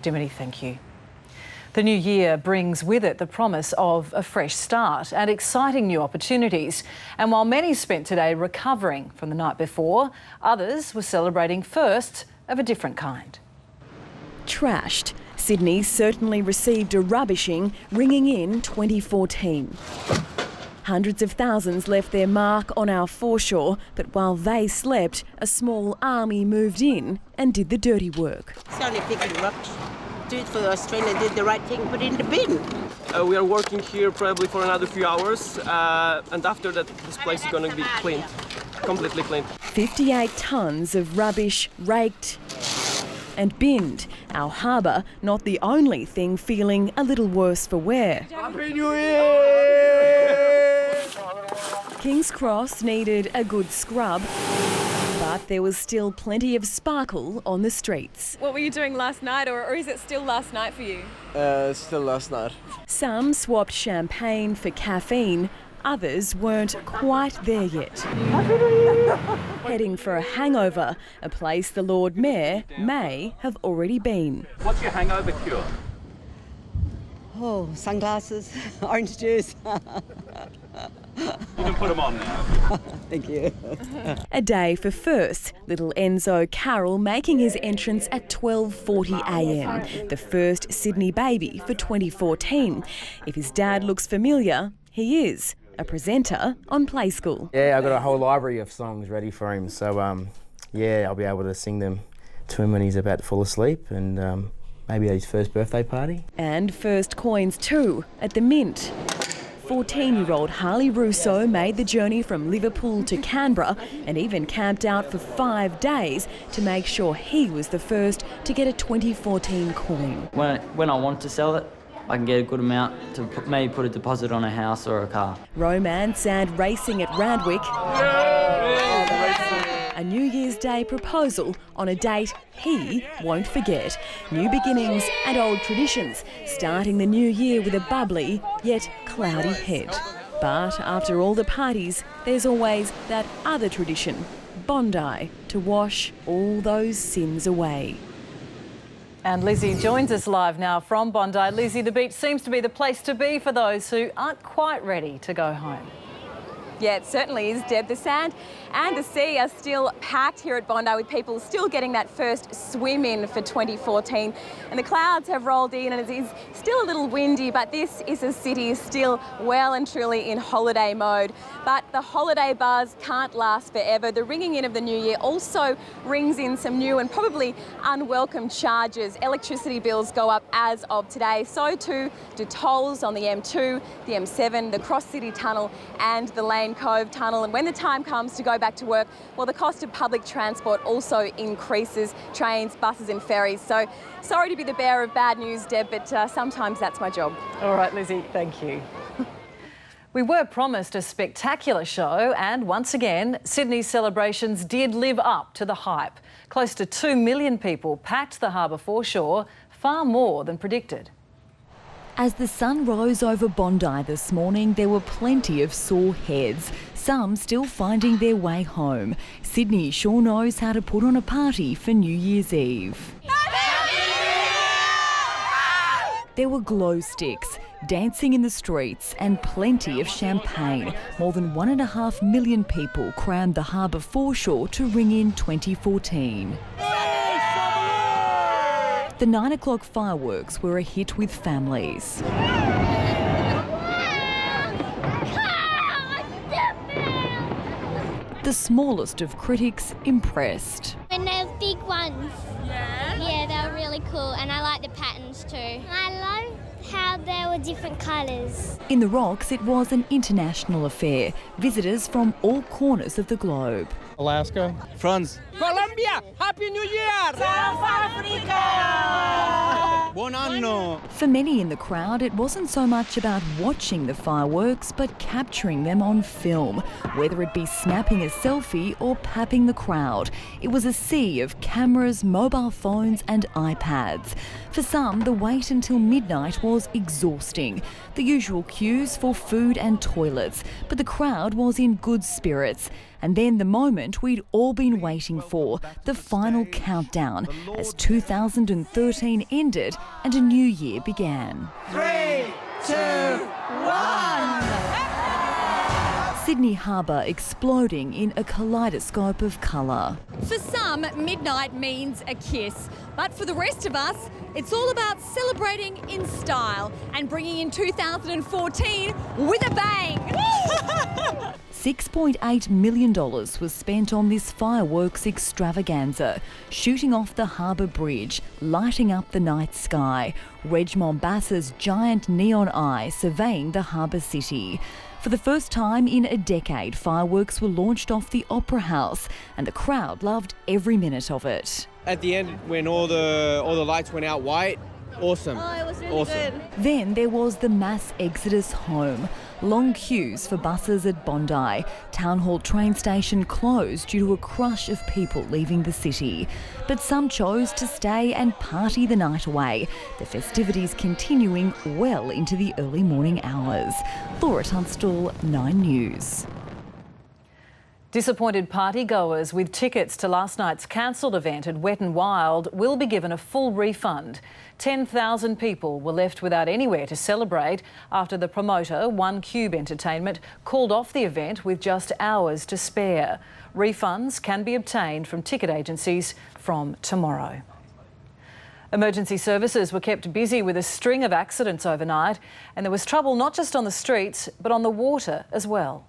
Dimity, thank you. The new year brings with it the promise of a fresh start and exciting new opportunities. And while many spent today recovering from the night before, others were celebrating firsts of a different kind. Trashed. Sydney certainly received a rubbishing, ringing in 2014. Hundreds of thousands left their mark on our foreshore, but while they slept, a small army moved in and did the dirty work. It's only picking rubbish. Do it for Australia, did the right thing, put it in the bin. We are working here probably for another few hours, and after that this place is going to be cleaned, completely cleaned. 58 tonnes of rubbish raked and binned. Our harbour, not the only thing feeling a little worse for wear. Happy New Year! King's Cross needed a good scrub, but there was still plenty of sparkle on the streets. What were you doing last night, or is it still last night for you? Still last night. Some swapped champagne for caffeine, others weren't quite there yet. Heading for a hangover, a place the Lord Mayor may have already been. What's your hangover cure? Oh, sunglasses, orange juice. You can put them on now. Thank you. A day for firsts. Little Enzo Carroll making his entrance at 12:40 a.m. The first Sydney baby for 2014. If his dad looks familiar, he is a presenter on Play School. Yeah, I've got a whole library of songs ready for him, so yeah, I'll be able to sing them to him when he's about to fall asleep, and maybe at his first birthday party. And first coins too, at the Mint. 14-year-old Harley Russo made the journey from Liverpool to Canberra and even camped out for 5 days to make sure he was the first to get a 2014 coin. When I want to sell it, I can get a good amount to maybe put a deposit on a house or a car. Romance and racing at Randwick. A New Year's Day proposal on a date he won't forget. New beginnings and old traditions, starting the new year with a bubbly yet cloudy head. But after all the parties, there's always that other tradition, Bondi, to wash all those sins away. And Lizzie joins us live now from Bondi. Lizzie, the beach seems to be the place to be for those who aren't quite ready to go home. Yeah, it certainly is, Deb. The sand and the sea are still packed here at Bondi, with people still getting that first swim in for 2014. And the clouds have rolled in and it is still a little windy, but this is a city still well and truly in holiday mode. But the holiday buzz can't last forever. The ringing in of the new year also rings in some new and probably unwelcome charges. Electricity bills go up as of today. So too do tolls on the M2, the M7, the Cross City Tunnel and the Lane Cove Tunnel. And when the time comes to go back to work, well, the cost of public transport also increases, trains, buses and ferries. So sorry to be the bearer of bad news, Deb, but sometimes that's my job. All right, Lizzie, thank you. We were promised a spectacular show, and once again, Sydney's celebrations did live up to the hype. Close to 2 million people packed the harbour foreshore, far more than predicted. As the sun rose over Bondi this morning, there were plenty of sore heads, some still finding their way home. Sydney sure knows how to put on a party for New Year's Eve. There were glow sticks, dancing in the streets and plenty of champagne. More than 1.5 million people crammed the harbour foreshore to ring in 2014. The 9 o'clock fireworks were a hit with families. The smallest of critics impressed. When they're big ones. Yeah, they were really cool, and I like the patterns too. I love how there were different colours. In the Rocks, it was an international affair. Visitors from all corners of the globe. Alaska. France. Colombia, Happy New Year! South Africa! Buon anno! For many in the crowd, it wasn't so much about watching the fireworks, but capturing them on film. Whether it be snapping a selfie or papping the crowd, it was a sea of cameras, mobile phones and iPads. For some, the wait until midnight was exhausting. The usual queues for food and toilets, but the crowd was in good spirits. And then the moment we'd all been waiting for, the final countdown, as 2013 ended and a new year began. 3, 2, 1. Sydney Harbour exploding in a kaleidoscope of colour. For some, midnight means a kiss. But for the rest of us, it's all about celebrating in style and bringing in 2014 with a bang. $6.8 million was spent on this fireworks extravaganza, shooting off the Harbour Bridge, lighting up the night sky, Reg Mombassa's giant neon eye surveying the harbour city. For the first time in a decade, fireworks were launched off the Opera House, and the crowd loved every minute of it. At the end, when all the lights went out white, awesome. Oh, it was really awesome. good. Then there was the mass exodus home. Long queues for buses at Bondi. Town Hall train station closed due to a crush of people leaving the city. But some chose to stay and party the night away, the festivities continuing well into the early morning hours. Laura Tunstall, 9 News. Disappointed partygoers with tickets to last night's cancelled event at Wet n Wild will be given a full refund. 10,000 people were left without anywhere to celebrate after the promoter, One Cube Entertainment, called off the event with just hours to spare. Refunds can be obtained from ticket agencies from tomorrow. Emergency services were kept busy with a string of accidents overnight, and there was trouble not just on the streets but on the water as well.